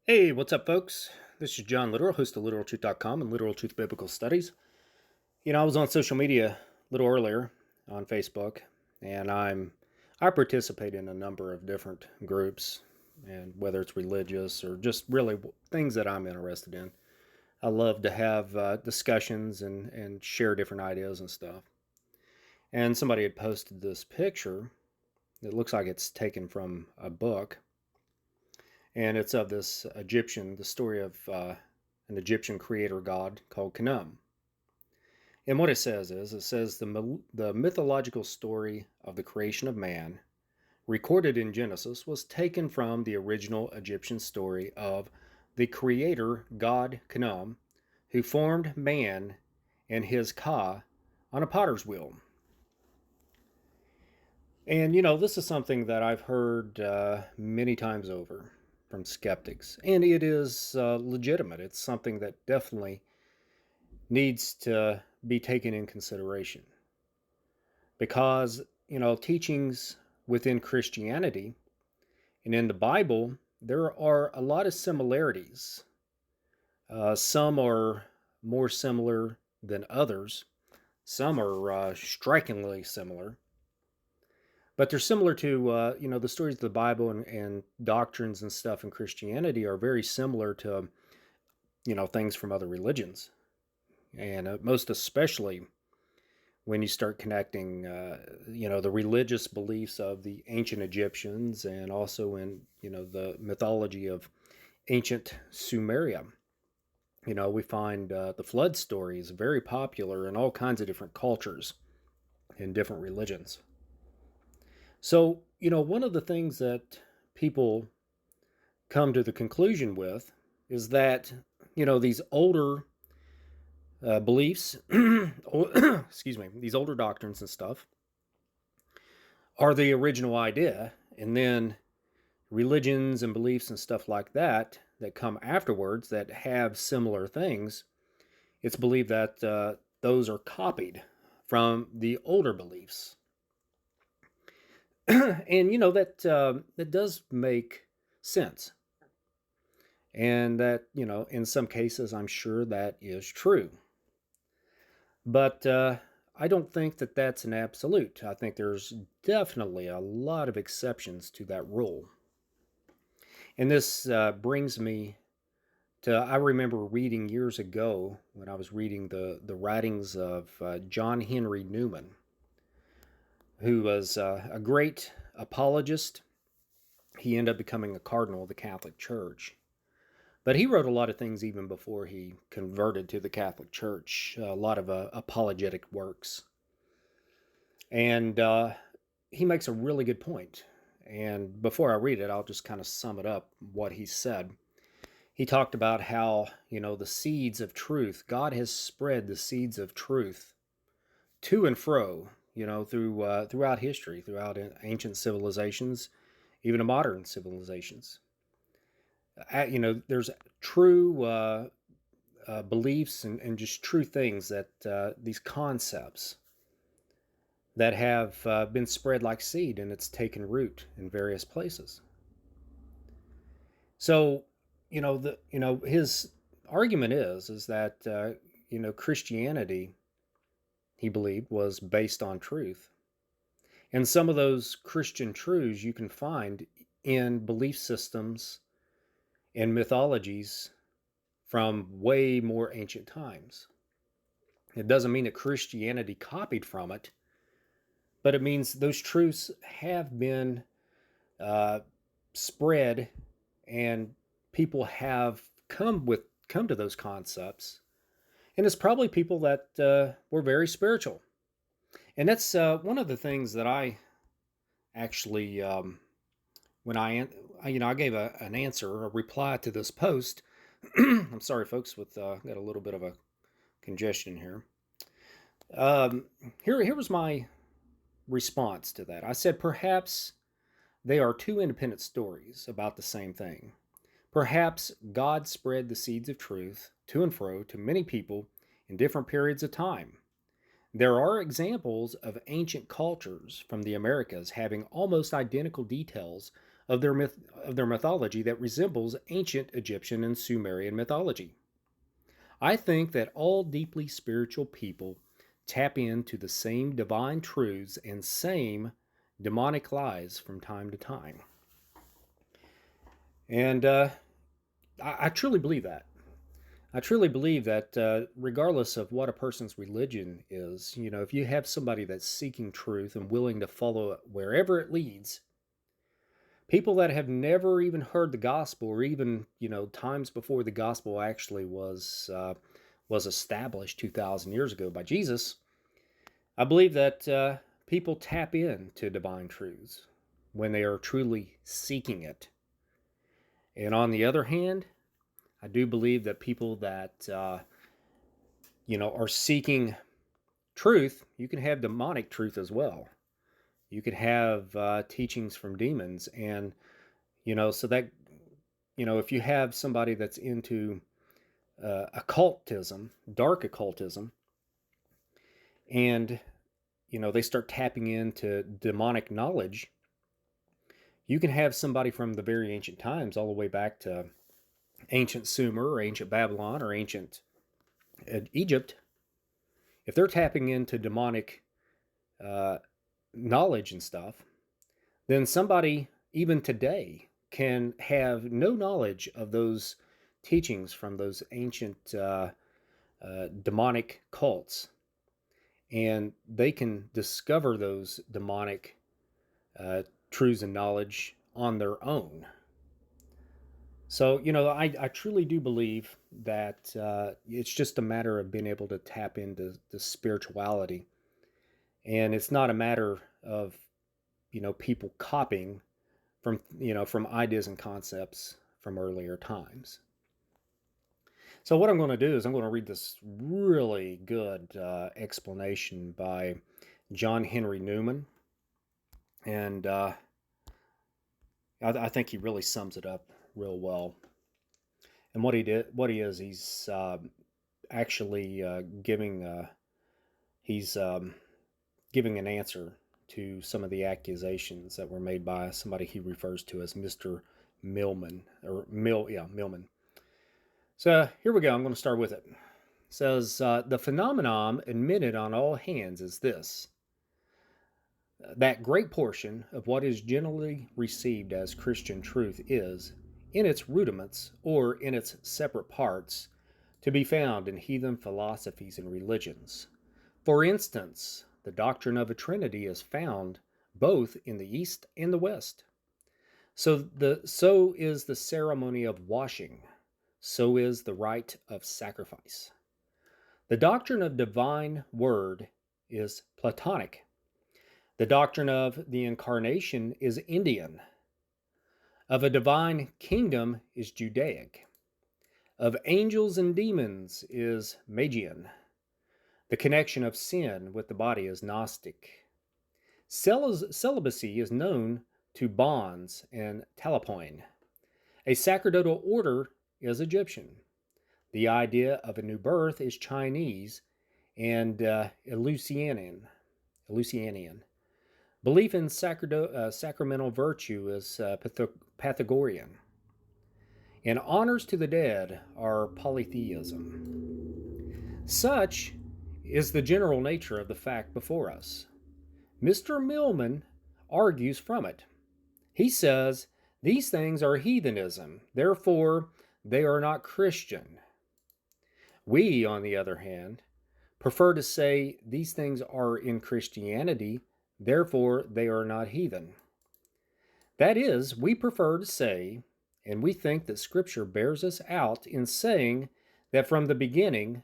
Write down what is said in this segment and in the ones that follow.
Hey, what's up, folks? This is John Literal, host of LiteralTruth.com and Literal Truth Biblical Studies. I was on social media a little earlier on Facebook, and I participate in a number of different groups, and whether it's religious or just really things that I'm interested in. I love to have discussions and share different ideas and stuff. And somebody had posted this picture. It looks like it's taken from a book, and it's of this Egyptian, the story of an Egyptian creator god called Khnum. And what it says the mythological story of the creation of man, recorded in Genesis, was taken from the original Egyptian story of the creator god Khnum, who formed man and his Ka on a potter's wheel. And this is something that I've heard many times over from skeptics, and it is legitimate. It's something that definitely needs to be taken in consideration because teachings within Christianity and in the Bible there are a lot of similarities. Some are more similar than others. Some are strikingly similar. But they're similar to, the stories of the Bible and doctrines and stuff in Christianity are very similar to, things from other religions. And most especially when you start connecting, the religious beliefs of the ancient Egyptians and also in, the mythology of ancient Sumeria. We find the flood stories very popular in all kinds of different cultures and different religions. So, one of the things that people come to the conclusion with is that, these older beliefs, excuse me, these older doctrines and stuff are the original idea. And then religions and beliefs and stuff like that that come afterwards that have similar things, it's believed that those are copied from the older beliefs. And that does make sense, and that in some cases I'm sure that is true, but I don't think that that's an absolute. I think there's definitely a lot of exceptions to that rule. And this brings me to, I remember reading years ago when I was reading the writings of John Henry Newman, who was a great apologist. He ended up becoming a cardinal of the Catholic Church. But he wrote a lot of things even before he converted to the Catholic Church, a lot of apologetic works. And he makes a really good point. And before I read it, I'll just kind of sum it up what he said. He talked about how, the seeds of truth, God has spread the seeds of truth to and fro, throughout history, throughout ancient civilizations, even to modern civilizations. There's true beliefs and just true things that these concepts that have been spread like seed and it's taken root in various places. So, his argument is that Christianity, he believed, was based on truth. And some of those Christian truths you can find in belief systems and mythologies from way more ancient times. It doesn't mean that Christianity copied from it, but it means those truths have been uh, spread, and people have come to those concepts. And it's probably people that were very spiritual, and that's one of the things that I actually, when I gave an answer, a reply to this post. I'm sorry, folks, with got a little bit of a congestion here. Um, here was my response to that. I said, perhaps they are two independent stories about the same thing. Perhaps God spread the seeds of truth to and fro to many people in different periods of time. There are examples of ancient cultures from the Americas having almost identical details of their mythology that resembles ancient Egyptian and Sumerian mythology. I think that all deeply spiritual people tap into the same divine truths and same demonic lies from time to time. And I truly believe that. I truly believe that regardless of what a person's religion is, if you have somebody that's seeking truth and willing to follow it wherever it leads, people that have never even heard the gospel, or even times before the gospel actually was established 2,000 years ago by Jesus, I believe that people tap into divine truths when they are truly seeking it. And on the other hand, I do believe that people that are seeking truth, you can have demonic truth as well. You could have teachings from demons, and so that if you have somebody that's into occultism, dark occultism, and they start tapping into demonic knowledge, you can have somebody from the very ancient times, all the way back to ancient Sumer or ancient Babylon or ancient Egypt. If they're tapping into demonic knowledge and stuff, then somebody even today can have no knowledge of those teachings from those ancient demonic cults, and they can discover those demonic truths and knowledge on their own. So, I truly do believe that it's just a matter of being able to tap into the spirituality. And it's not a matter of, people copying from ideas and concepts from earlier times. So what I'm going to do is I'm going to read this really good explanation by John Henry Newman. And I think he really sums it up real well. And what he's actually he's giving an answer to some of the accusations that were made by somebody he refers to as Mr. Millman, Millman. So here we go. I'm going to start with it. It says, the phenomenon admitted on all hands is this: that great portion of what is generally received as Christian truth is, in its rudiments or in its separate parts, to be found in heathen philosophies and religions. For instance, the doctrine of a Trinity is found both in the East and the West. So is the ceremony of washing. So is the rite of sacrifice. The doctrine of divine word is Platonic. The doctrine of the incarnation is Indian. Of a divine kingdom is Judaic. Of angels and demons is Magian. The connection of sin with the body is Gnostic. Celibacy is known to bonds and Talapoin. A sacerdotal order is Egyptian. The idea of a new birth is Chinese and Eleusinian. Belief in sacramental virtue is Pythagorean. And honors to the dead are polytheism. Such is the general nature of the fact before us. Mr. Millman argues from it. He says these things are heathenism, therefore they are not Christian. We, on the other hand, prefer to say these things are in Christianity, therefore they are not heathen. That is, we prefer to say, and we think that Scripture bears us out in saying, that from the beginning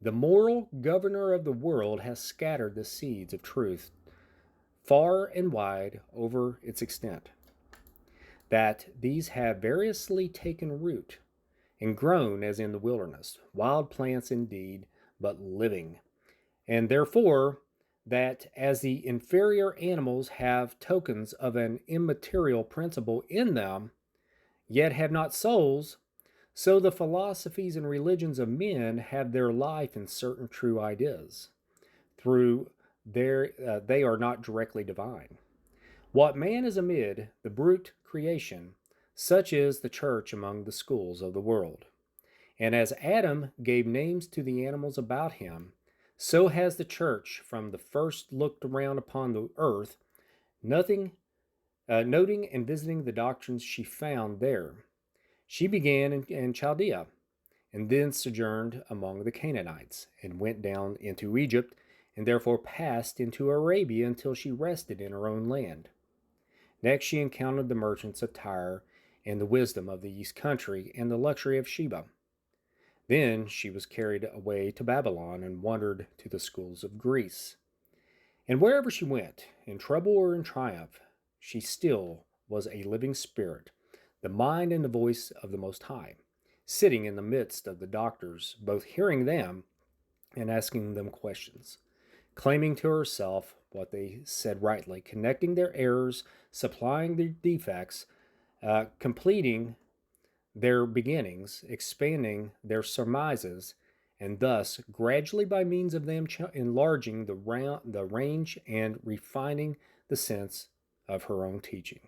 the moral governor of the world has scattered the seeds of truth far and wide over its extent, that these have variously taken root and grown as in the wilderness, wild plants indeed, but living, and therefore that as the inferior animals have tokens of an immaterial principle in them, yet have not souls, so the philosophies and religions of men have their life in certain true ideas. Through they are not directly divine. What man is amid the brute creation, such is the church among the schools of the world. And as Adam gave names to the animals about him, so has the church from the first looked around upon the earth, nothing, noting and visiting the doctrines she found there. She began in Chaldea, and then sojourned among the Canaanites, and went down into Egypt, and therefore passed into Arabia until she rested in her own land. Next she encountered the merchants of Tyre, and the wisdom of the east country, and the luxury of Sheba. Then she was carried away to Babylon, and wandered to the schools of Greece. And wherever she went, in trouble or in triumph, she still was a living spirit, the mind and the voice of the Most High, sitting in the midst of the doctors, both hearing them and asking them questions, claiming to herself what they said rightly, connecting their errors, supplying their defects, completing their beginnings, expanding their surmises, and thus gradually by means of them enlarging the range and refining the sense of her own teaching.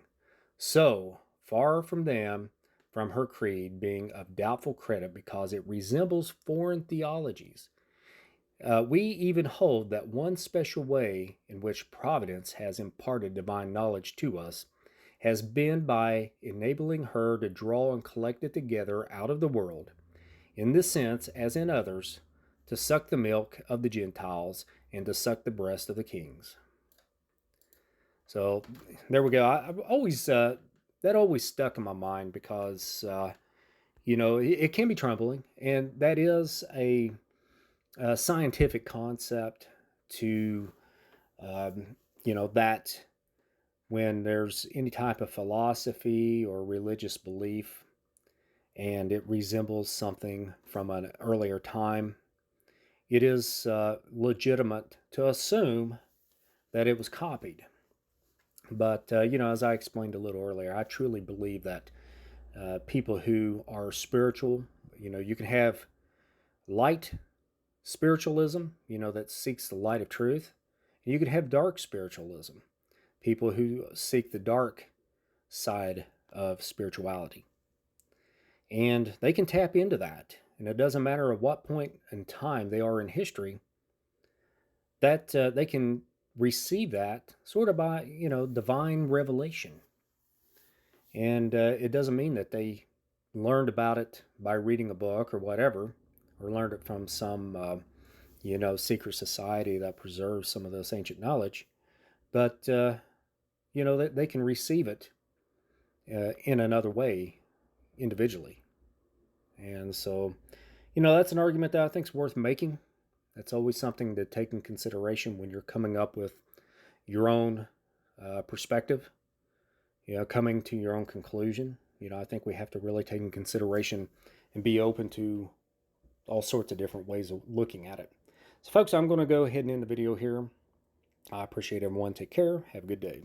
So far from them, from her creed being of doubtful credit because it resembles foreign theologies, we even hold that one special way in which Providence has imparted divine knowledge to us has been by enabling her to draw and collect it together out of the world, in this sense as in others, to suck the milk of the Gentiles and to suck the breast of the kings. So there we go. I've always that always stuck in my mind because it can be troubling, and that is a scientific concept to that when there's any type of philosophy or religious belief and it resembles something from an earlier time, it is legitimate to assume that it was copied. But, as I explained a little earlier, I truly believe that people who are spiritual, you can have light spiritualism, that seeks the light of truth. And you can have dark spiritualism, people who seek the dark side of spirituality. And they can tap into that. And it doesn't matter at what point in time they are in history, that they can receive that sort of by, divine revelation. And it doesn't mean that they learned about it by reading a book or whatever, or learned it from some, secret society that preserves some of this ancient knowledge. But, they can receive it in another way individually. And so, that's an argument that I think is worth making. That's always something to take in consideration when you're coming up with your own perspective, coming to your own conclusion. I think we have to really take in consideration and be open to all sorts of different ways of looking at it. So, folks, I'm going to go ahead and end the video here. I appreciate everyone. Take care. Have a good day.